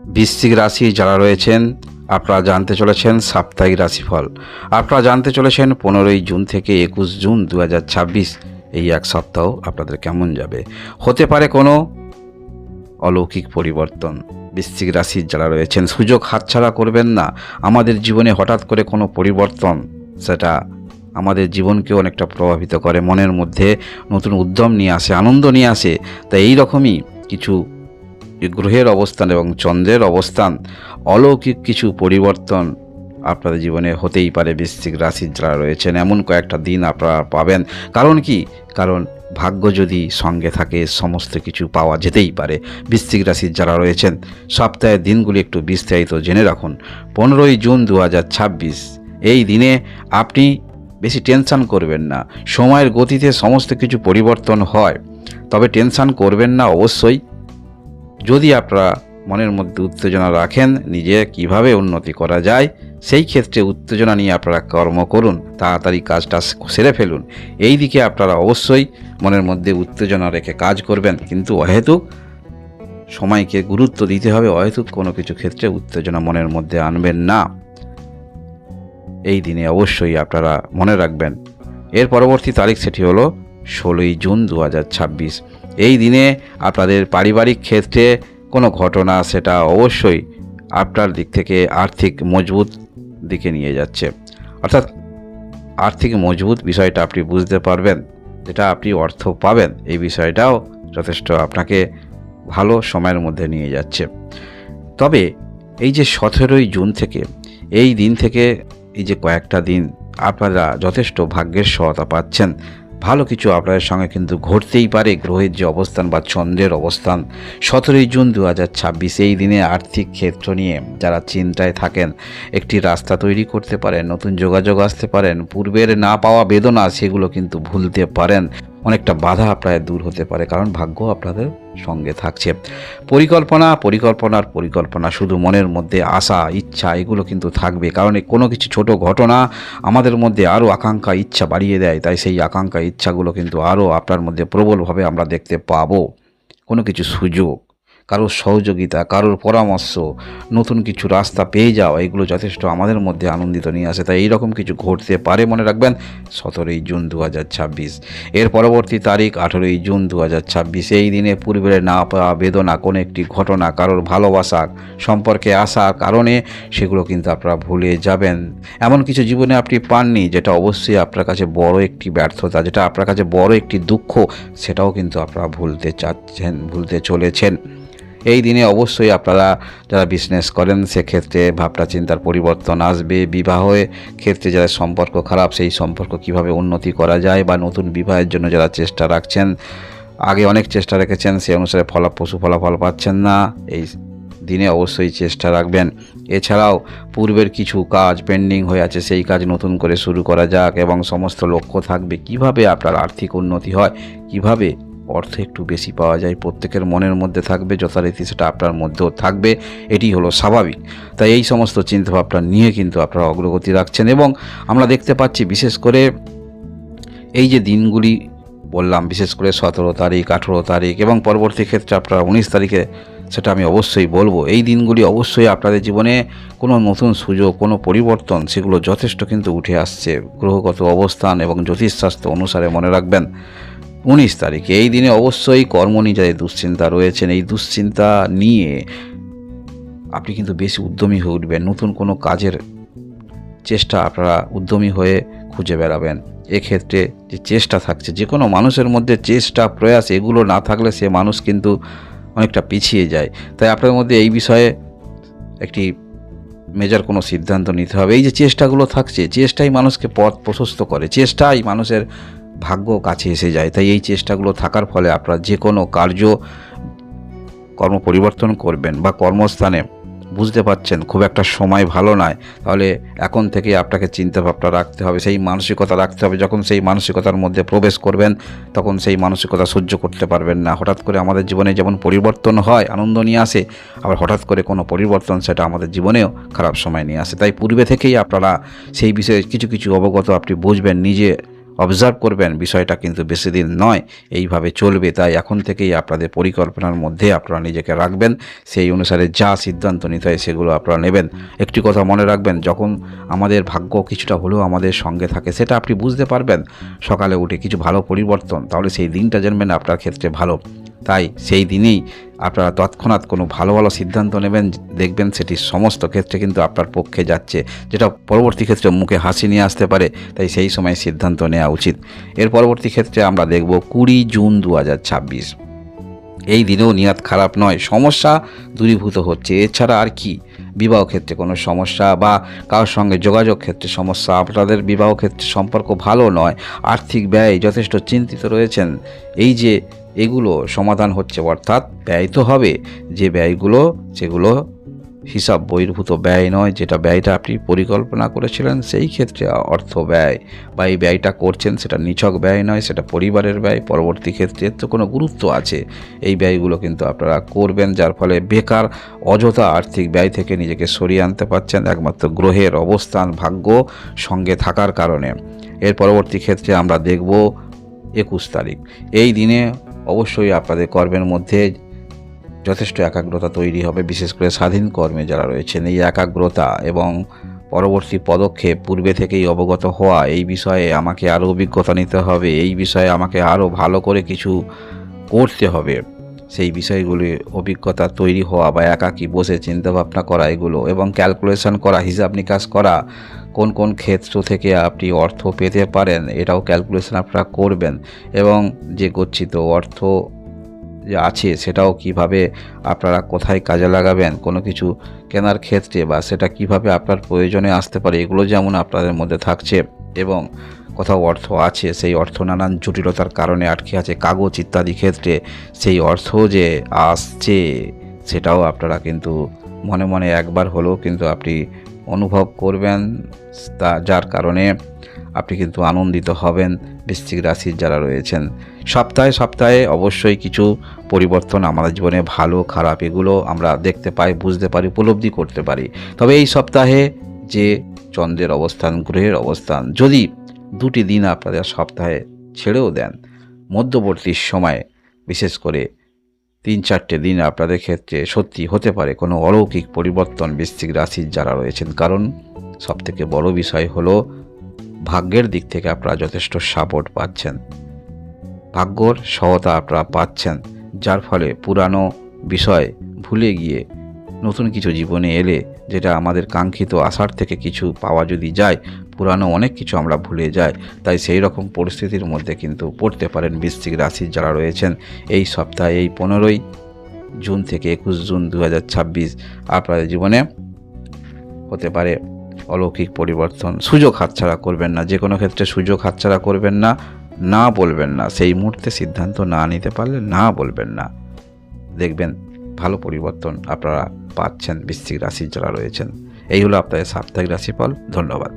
বৃশ্চিক রাশি যারা রয়েছেন আপনারা জানতে চলেছেন সাপ্তাহিক রাশিফল। আপনারা জানতে চলেছেন 15ই জুন থেকে 21 জুন 2026 এই এক সপ্তাহ আপনাদের কেমন যাবে। হতে পারে কোনো অলৌকিক পরিবর্তন। বৃশ্চিক রাশির যারা রয়েছেন সুযোগ হাতছাড়া করবেন না। আমাদের জীবনে হঠাৎ করে কোনো পরিবর্তন সেটা আমাদের জীবনকেও অনেকটা প্রভাবিত করে, মনের মধ্যে নতুন উদ্যম নিয়ে আসে, আনন্দ নিয়ে আসে। তাই এই রকমই কিছু গ্রহের অবস্থান এবং চন্দ্রের অবস্থান অলৌকিক কিছু পরিবর্তন আপনাদের জীবনে হতেই পারে। বৃশ্চিক রাশির যারা রয়েছেন এমন কয়েকটা দিন আপনারা পাবেন। কারণ কি? কারণ ভাগ্য যদি সঙ্গে থাকে সমস্ত কিছু পাওয়া যেতেই পারে। বৃশ্চিক রাশির যারা রয়েছেন সপ্তাহের দিনগুলি একটু বিস্তারিত জেনে রাখুন। 15ই জুন 2026 এই দিনে আপনি বেশি টেনশন করবেন না। সময়ের গতিতে সমস্ত কিছু পরিবর্তন হয়, তবে টেনশন করবেন না অবশ্যই। যদি আপনারা মনের মধ্যে উত্তেজনা রাখেন নিজে কিভাবে উন্নতি করা যায়, সেই ক্ষেত্রে উত্তেজনা নিয়ে আপনারা কর্ম করুন, তাড়াতাড়ি কাজটা সেরে ফেলুন। এই দিকে আপনারা অবশ্যই মনের মধ্যে উত্তেজনা রেখে কাজ করবেন, কিন্তু অহেতুক সময়কে গুরুত্ব দিতে হবে। অহেতুক কোনো কিছু ক্ষেত্রে উত্তেজনা মনের মধ্যে আনবেন না। এই দিনে অবশ্যই আপনারা মনে রাখবেন। এর পরবর্তী তারিখ সেটি হলো 16ই জুন 2026। এই দিনে আপনাদের পারিবারিক ক্ষেত্রে কোনো ঘটনা সেটা অবশ্যই আপনার দিক থেকে আর্থিক মজবুত দিকে নিয়ে যাচ্ছে। অর্থাৎ আর্থিক মজবুত বিষয়টা আপনি বুঝতে পারবেন, যেটা আপনি অর্থ পাবেন, এই বিষয়টাও যথেষ্ট আপনাকে ভালো সময়ের মধ্যে নিয়ে যাচ্ছে। তবে এই যে 17ই জুন থেকে এই দিন থেকে এই যে কয়েকটা দিন আপনারা যথেষ্ট ভাগ্যের সহায়তা পাচ্ছেন। ভালো কিছু আপনাদের সঙ্গে কিন্তু ঘটতেই পারে। গ্রহের যে অবস্থান বা চন্দ্রের অবস্থান 17ই জুন 2026 এই দিনে আর্থিক ক্ষেত্র নিয়ে যারা চিন্তায় থাকেন একটি রাস্তা তৈরি করতে পারেন, নতুন যোগাযোগ আসতে পারেন, পূর্বের না পাওয়া বেদনা সেগুলো কিন্তু ভুলতে পারেন। অনেকটা বাধা প্রায় দূর হতে পারে, কারণ ভাগ্য আপনাদের সঙ্গে থাকছে। পরিকল্পনা শুধু মনের মধ্যে আশা ইচ্ছা এগুলো কিন্তু থাকবে, কারণ কোনো কিছু ছোট ঘটনা আমাদের মধ্যে আরও আকাঙ্ক্ষা ইচ্ছা বাড়িয়ে দেয়। তাই সেই আকাঙ্ক্ষা ইচ্ছাগুলো কিন্তু আরও আপনার মধ্যে প্রবলভাবে আমরা দেখতে পাবো। কোনো কিছু সুযোগ, কারোর সহযোগিতা, কারোর পরামর্শ, নতুন কিছু রাস্তা পেয়ে যাওয়া এগুলো যথেষ্ট আমাদের মধ্যে আনন্দিত নিয়ে আসে। তাই এইরকম কিছু ঘটতে পারে, মনে রাখবেন 17ই জুন 2026। এর পরবর্তী তারিখ 18ই জুন 2026। এই দিনে পূর্বের না পাওয়া বেদনা, কোনো একটি ঘটনা, কারোর ভালোবাসা সম্পর্কে আসার কারণে সেগুলো কিন্তু আপনারা ভুলে যাবেন। এমন কিছু জীবনে আপনি পাননি যেটা অবশ্যই আপনার কাছে বড় একটি ব্যর্থতা, যেটা আপনার কাছে বড় একটি দুঃখ, সেটাও কিন্তু আপনারা ভুলতে চাচ্ছেন, ভুলতে চলেছেন। এই দিনে অবশ্যই আপনারা যারা বিজনেস করেন সেক্ষেত্রে ভাবনা চিন্তার পরিবর্তন আসবে। বিবাহের ক্ষেত্রে যারা সম্পর্ক খারাপ সেই সম্পর্ক কিভাবে উন্নতি করা যায়, বা নতুন বিবাহের জন্য যারা চেষ্টা রাখছেন, আগে অনেক চেষ্টা রেখেছেন সেই অনুসারে ফলাফল পাচ্ছেন না, এই দিনে অবশ্যই চেষ্টা রাখবেন। এছাড়াও পূর্বের কিছু কাজ পেন্ডিং হয়ে আছে, সেই কাজ নতুন করে শুরু করা যাক, এবং সমস্ত লক্ষ্য থাকবে কিভাবে আপনার আর্থিক উন্নতি হয়, কিভাবে অর্থ একটু বেশি পাওয়া যায়, প্রত্যেকের মনের মধ্যে থাকবে। যথারীতি সেটা আপনার মধ্যেও থাকবে, এটি হলো স্বাভাবিক। তাই এই সমস্ত চিন্তাভাবনা নিয়ে কিন্তু আপনারা অগ্রগতি রাখছেন। এবং আমরা দেখতে পাচ্ছি বিশেষ করে এই যে দিনগুলি বললাম, বিশেষ করে 17 তারিখ, 18 তারিখ এবং পরবর্তী ক্ষেত্রে আপনারা 19 তারিখে, সেটা আমি অবশ্যই বলবো, এই দিনগুলি অবশ্যই আপনাদের জীবনে কোনো নতুন সুযোগ, কোনো পরিবর্তন সেগুলো যথেষ্ট কিন্তু উঠে আসছে গ্রহগত অবস্থান এবং জ্যোতিষশাস্ত্র অনুসারে। মনে রাখবেন 19 তারিখে এই দিনে অবশ্যই কর্ম নিয়ে যাদের দুশ্চিন্তা রয়েছেন, এই দুশ্চিন্তা নিয়ে আপনি কিন্তু বেশি উদ্যমী হয়ে উঠবেন। নতুন কোনো কাজের চেষ্টা আপনারা উদ্যমী হয়ে খুঁজে বেড়াবেন। এক্ষেত্রে যে চেষ্টা থাকছে, যে কোনো মানুষের মধ্যে চেষ্টা প্রয়াস এগুলো না থাকলে সে মানুষ কিন্তু অনেকটা পিছিয়ে যায়। তাই আপনার মধ্যে এই বিষয়ে একটি মেজর কোনো সিদ্ধান্ত নিতে হবে। এই যে চেষ্টাগুলো থাকছে, চেষ্টাই মানুষকে পথ প্রশস্ত করে, চেষ্টাই মানুষের ভাগ্য কাছে এসে যায়। তাই এই চেষ্টাগুলো থাকার ফলে আপনারা যে কোনো কর্ম পরিবর্তন করবেন বা কর্মস্থানে বুঝতে পারছেন খুব একটা সময় ভালো নয়, তাহলে এখন থেকে আপনাকে চিন্তাভাবনা রাখতে হবে, সেই মানসিকতা রাখতে হবে। যখন সেই মানসিকতার মধ্যে প্রবেশ করবেন তখন সেই মানসিকতা সহ্য করতে পারবেন না। হঠাৎ করে আমাদের জীবনে যেমন পরিবর্তন হয়, আনন্দ নিয়ে আসে, আবার হঠাৎ করে কোনো পরিবর্তন সেটা আমাদের জীবনেও খারাপ সময় নিয়ে আসে। তাই পূর্বে থেকেই আপনারা সেই বিষয়ে কিছু অবগত আপনি বুঝবেন, নিজে অবজার্ভ করবেন, বিষয়টা কিন্তু বেশি দিন নয়, এইভাবে চলবে। তাই এখন থেকেই আপনাদের পরিকল্পনার মধ্যে আপনারা নিজেকে রাখবেন, সেই অনুসারে যা সিদ্ধান্ত নিতে হয় সেগুলো আপনারা নেবেন। একটি কথা মনে রাখবেন, যখন আমাদের ভাগ্য কিছুটা হলেও আমাদের সঙ্গে থাকে সেটা আপনি বুঝতে পারবেন সকালে উঠে কিছু ভালো পরিবর্তন, তাহলে সেই দিনটা জানবেন আপনার ক্ষেত্রে ভালো। তাই সেই দিনেই আপনারা তৎক্ষণাৎ কোনো ভালো ভালো সিদ্ধান্ত নেবেন, দেখবেন সেটি সমস্ত ক্ষেত্রে কিন্তু আপনার পক্ষে যাচ্ছে, যেটা পরবর্তী ক্ষেত্রে মুখে হাসি নিয়ে আসতে পারে। তাই সেই সময় সিদ্ধান্ত নেওয়া উচিত। এর পরবর্তী ক্ষেত্রে আমরা দেখব 20 জুন 2026। এই দিনেও নিয়ত খারাপ নয়, সমস্যা দূরীভূত হচ্ছে। এছাড়া আর কি, বিবাহ ক্ষেত্রে কোনো সমস্যা বা কারোর সঙ্গে যোগাযোগ ক্ষেত্রে সমস্যা, আপনাদের বিবাহ ক্ষেত্রে সম্পর্ক ভালো নয়, আর্থিক ব্যয় যথেষ্ট চিন্তিত রয়েছেন, এই যে এগুলো সমাধান হচ্ছে, অর্থাৎ ব্যয় তো হবে, যে ব্যয়গুলো সেগুলো হিসাব বহির্ভূত ব্যয় নয়, যেটা ব্যয়টা আপনি পরিকল্পনা করেছিলেন সেই ক্ষেত্রে অর্থ ব্যয় বা এই ব্যয়টা করছেন সেটা নিছক ব্যয় নয়, সেটা পরিবারের ব্যয়। পরবর্তী ক্ষেত্রে তো কোনো গুরুত্ব আছে, এই ব্যয়গুলো কিন্তু আপনারা করবেন, যার ফলে বেকার অযথা আর্থিক ব্যয় থেকে নিজেকে সরিয়ে আনতে পারছেন একমাত্র গ্রহের অবস্থান, ভাগ্য সঙ্গে থাকার কারণে। এর পরবর্তী ক্ষেত্রে আমরা দেখব 21 তারিখ। এই দিনে অবশ্যই আপনাদের কর্মের মধ্যে যথেষ্ট একাগ্রতা তৈরি হবে, বিশেষ করে স্বাধীন কর্মে যারা রয়েছেন। এই একাগ্রতা এবং পরবর্তী পদক্ষেপ পূর্বে থেকেই অবগত হওয়া, এই বিষয়ে আমাকে আরও অভিজ্ঞতা নিতে হবে, এই বিষয়ে আমাকে আরও ভালো করে কিছু করতে হবে, সেই বিষয়গুলি অভিজ্ঞতা তৈরি হওয়া বা একাকী বসে চিন্তাভাবনা করা এগুলো, এবং ক্যালকুলেশন করা, হিসাব নিকাশ করা, কোন কোন ক্ষেত্র থেকে আপনি অর্থ পেতে পারেন এটাও ক্যালকুলেশন আপনারা করবেন, এবং যে গচ্ছিত অর্থ যে আছে সেটাও কিভাবে আপনারা কোথায় কাজে লাগাবেন কোনো কিছু কেনার ক্ষেত্রে, বা সেটা কিভাবে আপনার প্রয়োজনে আসতে পারে, এগুলো যেমন আপনাদের মধ্যে থাকছে। এবং কোথাও অর্থ আছে, সেই অর্থ নানান জটিলতার কারণে আটকে আছে কাগজ ইত্যাদি ক্ষেত্রে, সেই অর্থ যে আসছে সেটাও আপনারা কিন্তু মনে মনে একবার হলেও কিন্তু আপনি অনুভব করবেন, যার কারণে আপনি কিন্তু আনন্দিত হবেন। বৃশ্চিক রাশির যারা রয়েছেন, সপ্তাহে সপ্তাহে অবশ্যই কিছু পরিবর্তন আমাদের জীবনে ভালো খারাপ এগুলো আমরা দেখতে পাই, বুঝতে পারি, উপলব্ধি করতে পারি। তবে এই সপ্তাহে যে চন্দ্রের অবস্থান, গ্রহের অবস্থান, যদি 2টি দিন আপনাদের সপ্তাহে ছেড়েও দেন, মধ্যবর্তী সময়ে বিশেষ করে 3-4টে দিন আপনাদের ক্ষেত্রে সত্যি হতে পারে কোনো অলৌকিক পরিবর্তন বৃশ্চিক রাশির যারা রয়েছেন। কারণ সবথেকে বড় বিষয় হলো ভাগ্যের দিক থেকে আপনারা যথেষ্ট সাপোর্ট পাচ্ছেন, ভাগ্যর সহায়তা আপনারা পাচ্ছেন, যার ফলে পুরানো বিষয় ভুলে গিয়ে নতুন কিছু জীবনে এলে, যেটা আমাদের কাঙ্ক্ষিত আশার থেকে কিছু পাওয়া যদি যায়, পুরানো অনেক কিছু আমরা ভুলে যাই। তাই সেই রকম পরিস্থিতির মধ্যে কিন্তু পড়তে পারেন বৃশ্চিক রাশির যারা রয়েছেন। এই সপ্তাহে এই 15 জুন থেকে 21 জুন 2026 আপনাদের জীবনে হতে পারে অলৌকিক পরিবর্তন। সুযোগ হাতছাড়া করবেন না, যে কোনো ক্ষেত্রে সুযোগ হাতছাড়া করবেন না, না বলবেন না, সেই মুহূর্তে সিদ্ধান্ত না নিতে পারলে না বলবেন না, দেখবেন ভালো পরিবর্তন আপনারা পাচ্ছেন বৃশ্চিক রাশির যারা রয়েছেন। এই হলো আপনাদের সাপ্তাহিক রাশিফল। ধন্যবাদ।